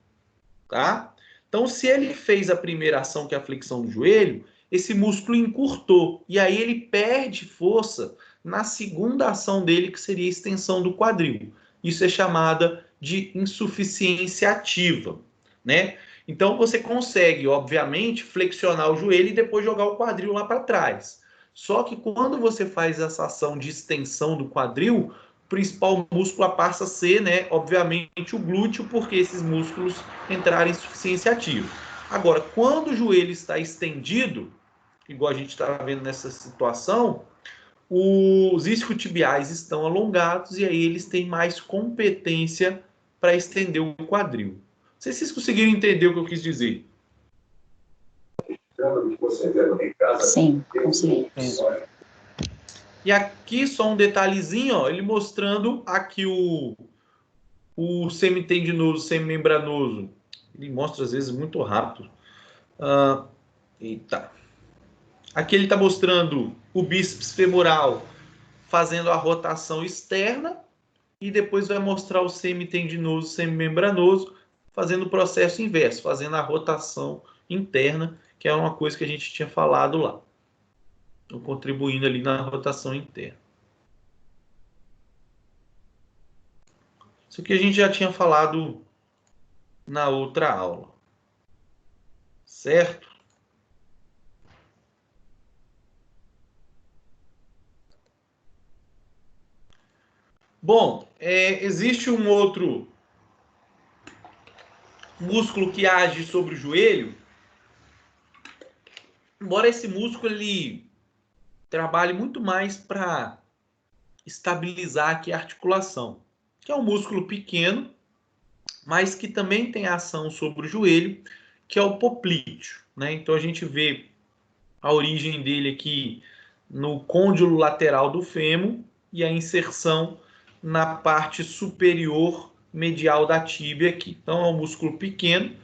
Speaker 1: tá? Então, se ele fez a primeira ação, que é a flexão do joelho, esse músculo encurtou, e aí ele perde força na segunda ação dele, que seria a extensão do quadril. Isso é chamada de insuficiência ativa, né? Então, você consegue, obviamente, flexionar o joelho e depois jogar o quadril lá para trás. Só que quando você faz essa ação de extensão do quadril, o principal músculo passa a ser, né, obviamente, o glúteo, porque esses músculos entraram em insuficiência ativa. Agora, quando o joelho está estendido, igual a gente está vendo nessa situação, os isquiotibiais estão alongados e aí eles têm mais competência para estender o quadril. Não sei se vocês conseguiram entender o que eu quis dizer.
Speaker 6: Sim, consegui.
Speaker 1: E aqui só um detalhezinho, ó, ele mostrando aqui o semitendinoso, semimembranoso. Ele mostra às vezes muito rápido. Eita. Aqui ele está mostrando o bíceps femoral fazendo a rotação externa e depois vai mostrar o semitendinoso, semimembranoso fazendo o processo inverso, fazendo a rotação interna, que é uma coisa que a gente tinha falado lá. Então, contribuindo ali na rotação interna. Isso aqui a gente já tinha falado na outra aula. Certo? Bom, existe um outro músculo que age sobre o joelho. Embora esse músculo ele trabalhe muito mais para estabilizar aqui a articulação, que é um músculo pequeno, mas que também tem ação sobre o joelho, que é o poplíteo, né? Então a gente vê a origem dele aqui no côndilo lateral do fêmur e a inserção na parte superior medial da tíbia aqui. Então é um músculo pequeno,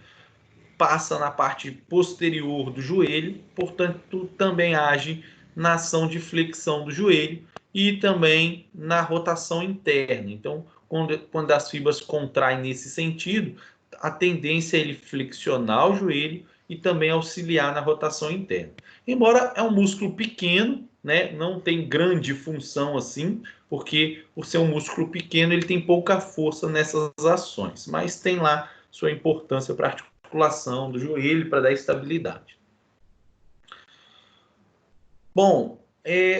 Speaker 1: passa na parte posterior do joelho, portanto também age na ação de flexão do joelho e também na rotação interna. Então, quando as fibras contraem nesse sentido, a tendência é ele flexionar o joelho e também auxiliar na rotação interna. Embora é um músculo pequeno, né, não tem grande função assim, porque por ser um músculo pequeno ele tem pouca força nessas ações, mas tem lá sua importância para a articulação do joelho, para dar estabilidade. Bom,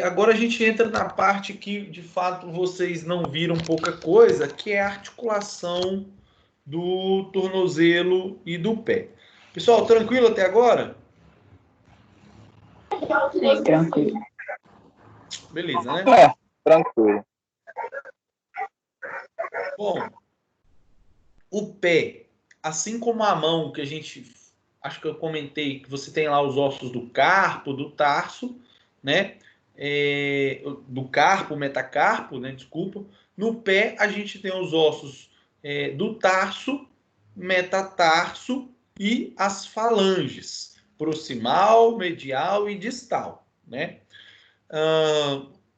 Speaker 1: agora a gente entra na parte que de fato vocês não viram pouca coisa, que é a articulação do tornozelo e do pé. Pessoal, tranquilo até agora?
Speaker 5: Sim,
Speaker 2: Tranquilo.
Speaker 1: Beleza, né?
Speaker 3: Tranquilo.
Speaker 1: Bom, o pé, assim como a mão, que a gente, acho que eu comentei, que você tem lá os ossos do carpo, do tarso, né? Do carpo, metacarpo, né? Desculpa. No pé, a gente tem os ossos do tarso, metatarso e as falanges, proximal, medial e distal, né?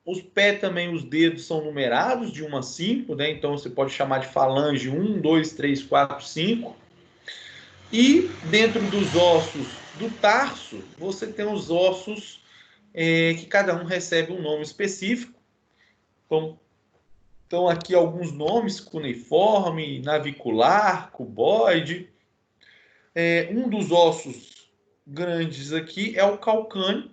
Speaker 1: Os pés também, os dedos são numerados de 1 a 5, né? Então você pode chamar de falange 1, 2, 3, 4, 5. E dentro dos ossos do tarso, você tem os ossos que cada um recebe um nome específico. Então aqui alguns nomes: cuneiforme, navicular, cuboide. Um dos ossos grandes aqui é o calcâneo,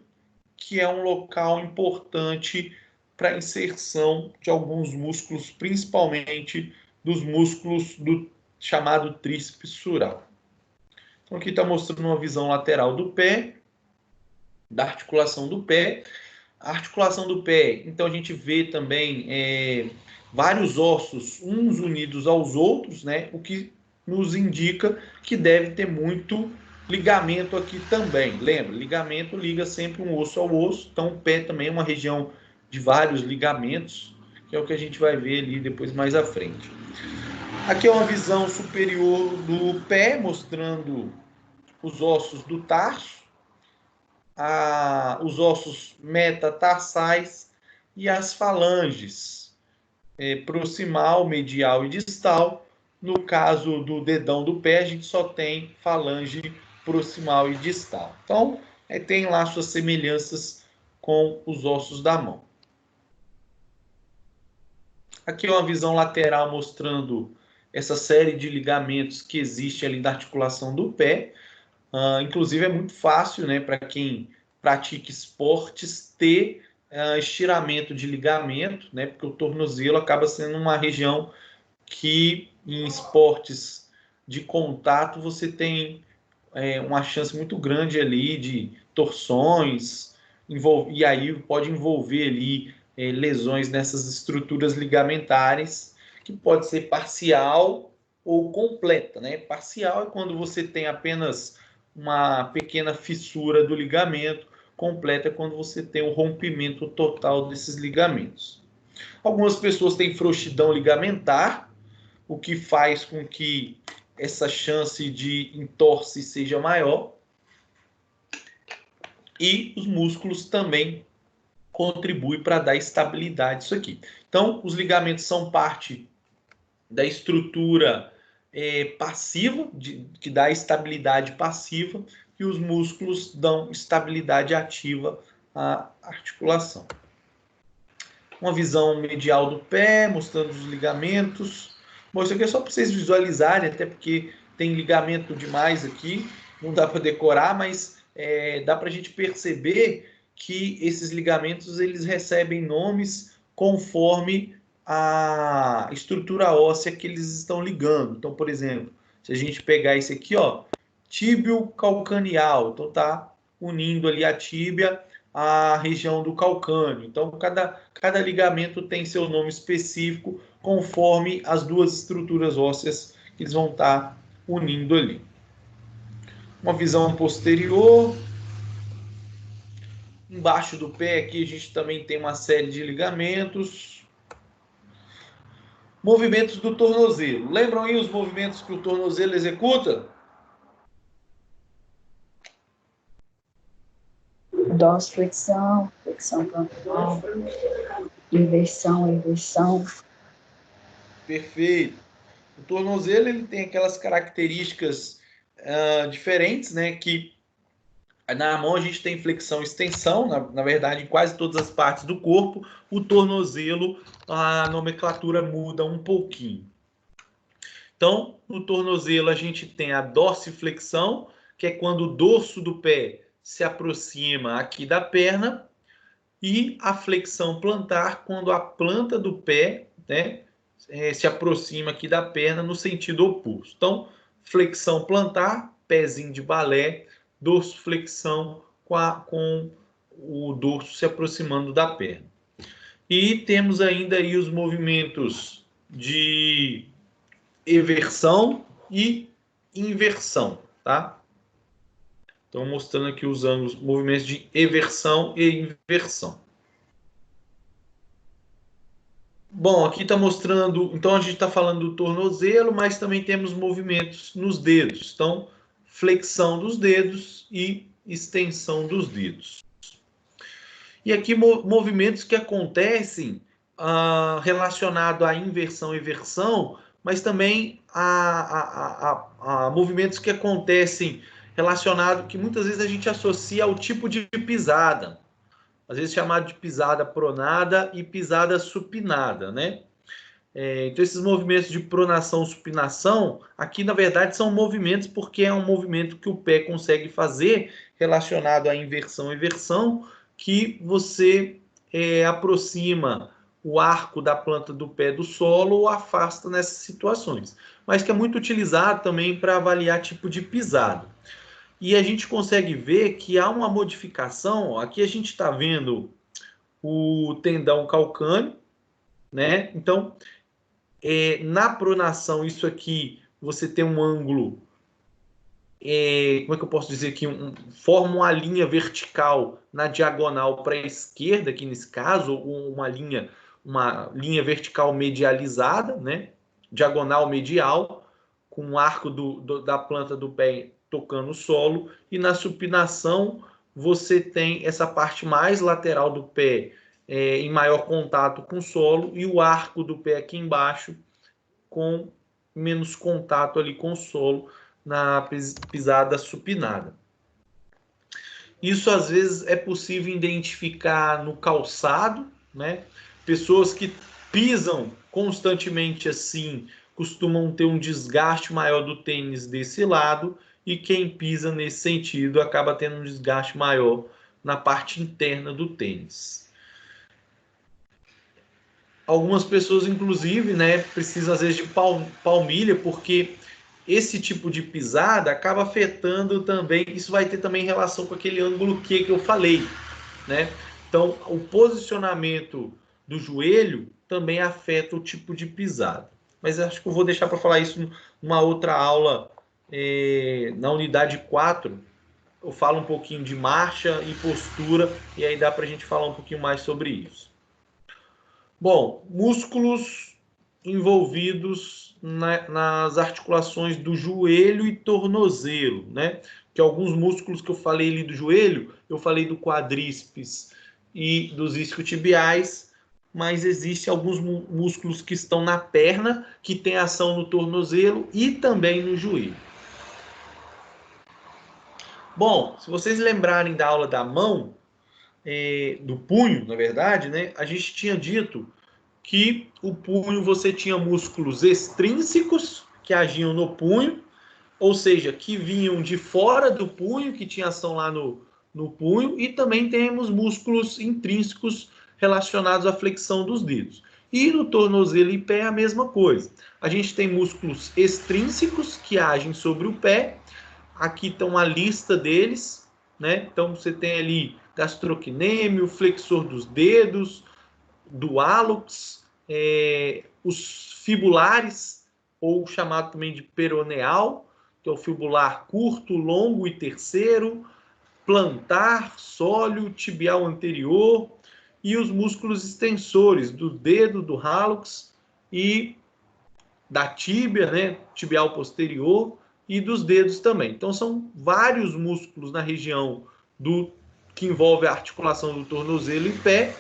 Speaker 1: que é um local importante para a inserção de alguns músculos, principalmente dos músculos do chamado tríceps sural. Então aqui está mostrando uma visão lateral do pé, da articulação do pé. A articulação do pé, então a gente vê também vários ossos, uns unidos aos outros, né? O que nos indica que deve ter muito ligamento aqui também. Lembra, ligamento liga sempre um osso ao osso, então o pé também é uma região de vários ligamentos, que é o que a gente vai ver ali depois mais à frente. Aqui é uma visão superior do pé, mostrando os ossos do tarso, os ossos metatarsais e as falanges, proximal, medial e distal. No caso do dedão do pé, a gente só tem falange proximal e distal. Então, tem lá suas semelhanças com os ossos da mão. Aqui é uma visão lateral mostrando essa série de ligamentos que existe ali da articulação do pé. Inclusive é muito fácil, né, para quem pratica esportes ter estiramento de ligamento, né, porque o tornozelo acaba sendo uma região que em esportes de contato você tem uma chance muito grande ali de torções, e aí pode envolver ali lesões nessas estruturas ligamentares, que pode ser parcial ou completa, né? Parcial é quando você tem apenas uma pequena fissura do ligamento, completa é quando você tem o rompimento total desses ligamentos. Algumas pessoas têm frouxidão ligamentar, o que faz com que essa chance de entorse seja maior. E os músculos também contribuem para dar estabilidade isso aqui. Então, os ligamentos são parte da estrutura passiva, que dá estabilidade passiva, e os músculos dão estabilidade ativa à articulação. Uma visão medial do pé, mostrando os ligamentos. Bom, isso aqui é só para vocês visualizarem, até porque tem ligamento demais aqui, não dá para decorar, mas dá para a gente perceber que esses ligamentos eles recebem nomes conforme a estrutura óssea que eles estão ligando. Então, por exemplo, se a gente pegar esse aqui, ó, tíbio calcaneal, então tá unindo ali a tíbia à região do calcâneo. Então, cada ligamento tem seu nome específico conforme as duas estruturas ósseas que eles vão estar unindo ali. Uma visão posterior. Embaixo do pé aqui a gente também tem uma série de ligamentos. Movimentos do tornozelo. Lembram aí os movimentos que o tornozelo executa?
Speaker 7: Dorsiflexão, flexão plantar, inversão.
Speaker 1: Perfeito. O tornozelo ele tem aquelas características diferentes, né? Que na mão a gente tem flexão e extensão, na verdade, em quase todas as partes do corpo. O tornozelo, a nomenclatura muda um pouquinho. Então, no tornozelo a gente tem a dorsiflexão, que é quando o dorso do pé se aproxima aqui da perna, e a flexão plantar, quando a planta do pé, né, se aproxima aqui da perna no sentido oposto. Então, flexão plantar, pezinho de balé, dorsiflexão com o dorso se aproximando da perna. E temos ainda aí os movimentos de eversão e inversão, tá? Então, mostrando aqui os movimentos de eversão e inversão. Bom, aqui está mostrando... Então, a gente está falando do tornozelo, mas também temos movimentos nos dedos. Então, flexão dos dedos e extensão dos dedos. E aqui, movimentos que acontecem relacionado à inversão e eversão, mas também a movimentos que acontecem relacionado, que muitas vezes a gente associa ao tipo de pisada, às vezes chamado de pisada pronada e pisada supinada, né? Então, esses movimentos de pronação, supinação, aqui na verdade são movimentos porque é um movimento que o pé consegue fazer relacionado à inversão e eversão, que você aproxima o arco da planta do pé do solo ou afasta nessas situações, mas que é muito utilizado também para avaliar tipo de pisada. E a gente consegue ver que há uma modificação. Aqui a gente está vendo o tendão calcâneo, né? Então, na pronação, isso aqui, você tem um ângulo, como é que eu posso dizer aqui? Forma uma linha vertical na diagonal para a esquerda, aqui nesse caso, ou uma linha vertical medializada, né? Diagonal medial, com o arco da planta do pé tocando o solo, e na supinação você tem essa parte mais lateral do pé em maior contato com o solo, e o arco do pé aqui embaixo com menos contato ali com o solo na pisada supinada. Isso às vezes é possível identificar no calçado, né? Pessoas que pisam constantemente assim costumam ter um desgaste maior do tênis desse lado, e quem pisa nesse sentido acaba tendo um desgaste maior na parte interna do tênis. Algumas pessoas, inclusive, né, precisam às vezes de palmilha, porque esse tipo de pisada acaba afetando também, isso vai ter também relação com aquele ângulo Q que eu falei, né? Então, o posicionamento do joelho também afeta o tipo de pisada. Mas acho que eu vou deixar para falar isso numa outra aula, na unidade 4, eu falo um pouquinho de marcha e postura, e aí dá para a gente falar um pouquinho mais sobre isso. Bom, músculos envolvidos nas articulações do joelho e tornozelo, né? Que alguns músculos que eu falei ali do joelho, eu falei do quadríceps e dos isquiotibiais, mas existem alguns músculos que estão na perna, que têm ação no tornozelo e também no joelho. Bom, se vocês lembrarem da aula da mão, do punho, na verdade, né, a gente tinha dito que o punho você tinha músculos extrínsecos que agiam no punho, ou seja, que vinham de fora do punho, que tinha ação lá no punho, e também temos músculos intrínsecos relacionados à flexão dos dedos. E no tornozelo e pé a mesma coisa. A gente tem músculos extrínsecos que agem sobre o pé. Aqui estão a lista deles, né? Então você tem ali gastrocnêmio, flexor dos dedos, do hálux, os fibulares, ou chamado também de peroneal, que é o fibular curto, longo e terceiro, plantar, sóleo, tibial anterior, e os músculos extensores do dedo, do hálux e da tíbia, né, tibial posterior, e dos dedos também. Então são vários músculos na região que envolve a articulação do tornozelo e pé.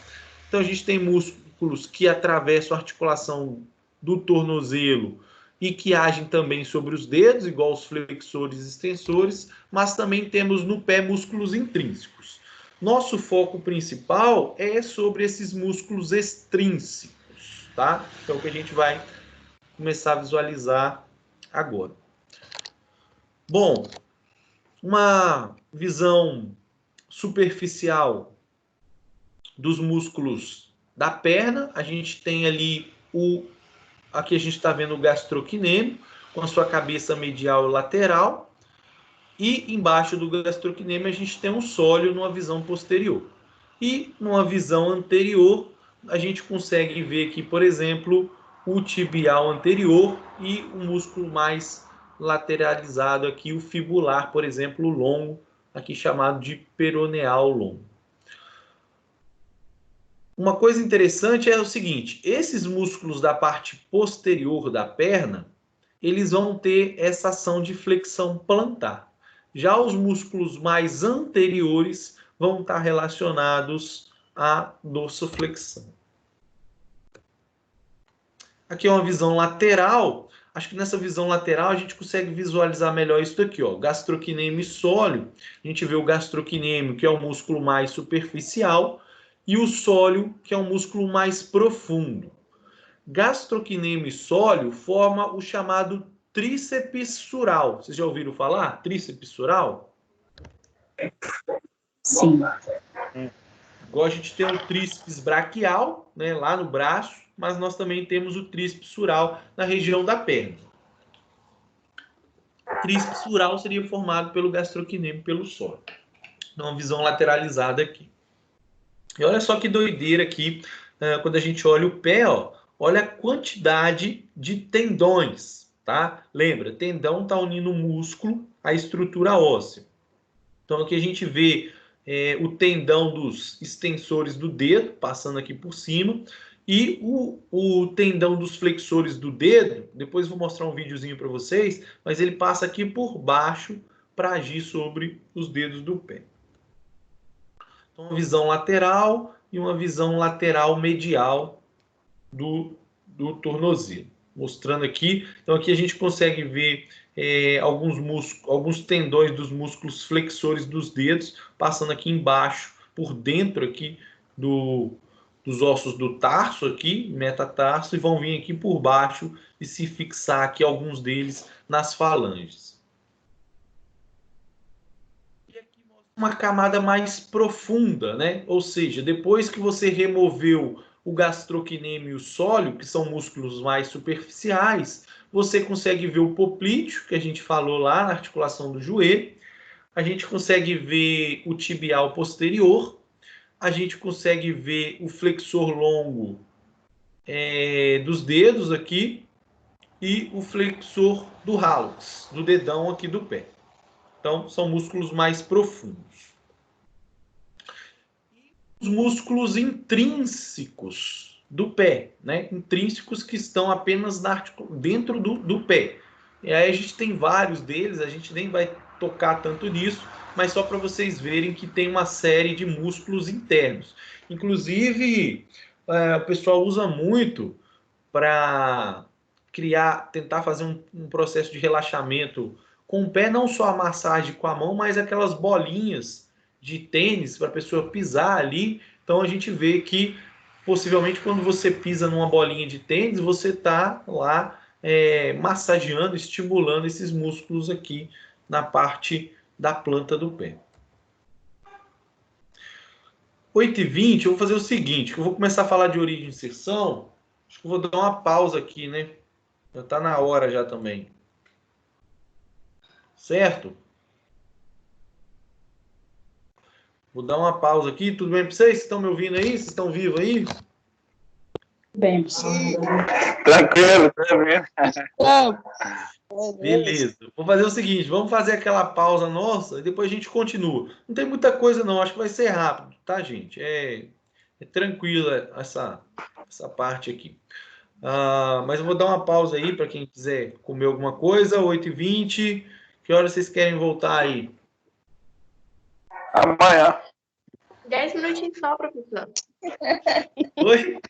Speaker 1: Então a gente tem músculos que atravessam a articulação do tornozelo e que agem também sobre os dedos, igual os flexores e extensores, mas também temos no pé músculos intrínsecos. Nosso foco principal é sobre esses músculos extrínsecos, tá? Então, o que a gente vai começar a visualizar agora. Bom, uma visão superficial dos músculos da perna, a gente tem ali aqui a gente está vendo o gastrocnêmio, com a sua cabeça medial e lateral, e embaixo do gastrocnêmio a gente tem um sólio numa visão posterior. E numa visão anterior, a gente consegue ver aqui, por exemplo, o tibial anterior e o músculo mais lateralizado aqui, o fibular, por exemplo, longo, aqui chamado de peroneal longo. Uma coisa interessante é o seguinte, esses músculos da parte posterior da perna, eles vão ter essa ação de flexão plantar. Já os músculos mais anteriores vão estar relacionados à dorsoflexão. Aqui é uma visão lateral. Acho que nessa visão lateral a gente consegue visualizar melhor isso daqui, ó. Gastrocnêmio e sólio. A gente vê o gastrocnêmio, que é o músculo mais superficial, e o sólio, que é um músculo mais profundo. Gastrocnêmio e sólio forma o chamado tríceps sural. Vocês já ouviram falar? Tríceps sural?
Speaker 7: Sim.
Speaker 1: Igual a gente tem o tríceps braquial, né, lá no braço, mas nós também temos o tríceps sural na região da perna. O tríceps sural seria formado pelo gastrocnêmio e pelo sólio. Então, uma visão lateralizada aqui. E olha só que doideira aqui, quando a gente olha o pé, ó, olha a quantidade de tendões, tá? Lembra, tendão está unindo o músculo à estrutura óssea. Então aqui a gente vê o tendão dos extensores do dedo, passando aqui por cima, e o tendão dos flexores do dedo, depois vou mostrar um videozinho para vocês, mas ele passa aqui por baixo para agir sobre os dedos do pé. Então, uma visão lateral e uma visão lateral medial do tornozelo. Mostrando aqui. Então, aqui a gente consegue ver alguns tendões dos músculos flexores dos dedos, passando aqui embaixo, por dentro aqui dos ossos do tarso, aqui, metatarso, e vão vir aqui por baixo e se fixar aqui, alguns deles, nas falanges. Uma camada mais profunda, né? Ou seja, depois que você removeu o gastrocnêmio e o sólio, que são músculos mais superficiais, você consegue ver o poplíteo, que a gente falou lá na articulação do joelho, a gente consegue ver o tibial posterior, a gente consegue ver o flexor longo dos dedos aqui e o flexor do hallux, do dedão aqui do pé. Então, são músculos mais profundos. Os músculos intrínsecos do pé, né? Intrínsecos que estão apenas dentro do pé. E aí a gente tem vários deles, a gente nem vai tocar tanto nisso, mas só para vocês verem que tem uma série de músculos internos. Inclusive, o pessoal usa muito para tentar fazer um processo de relaxamento com o pé, não só a massagem com a mão, mas aquelas bolinhas de tênis para a pessoa pisar ali. Então a gente vê que possivelmente quando você pisa numa bolinha de tênis, você está lá massageando, estimulando esses músculos aqui na parte da planta do pé. 8h20, eu vou fazer o seguinte, eu vou começar a falar de origem e inserção. Acho que eu vou dar uma pausa aqui, né? Já está na hora já também. Certo? Vou dar uma pausa aqui. Tudo bem para vocês? Vocês estão me ouvindo aí? Vocês estão vivos aí?
Speaker 7: Bem, pessoal.
Speaker 6: Tranquilo, tranquilo.
Speaker 1: Beleza. Vou fazer o seguinte, vamos fazer aquela pausa nossa e depois a gente continua. Não tem muita coisa não, acho que vai ser rápido, tá, gente? É tranquila essa parte aqui. Mas eu vou dar uma pausa aí para quem quiser comer alguma coisa. 8h20. Que horas vocês querem voltar aí?
Speaker 6: Amanhã.
Speaker 5: 10 minutinhos só, professor.
Speaker 1: Oi?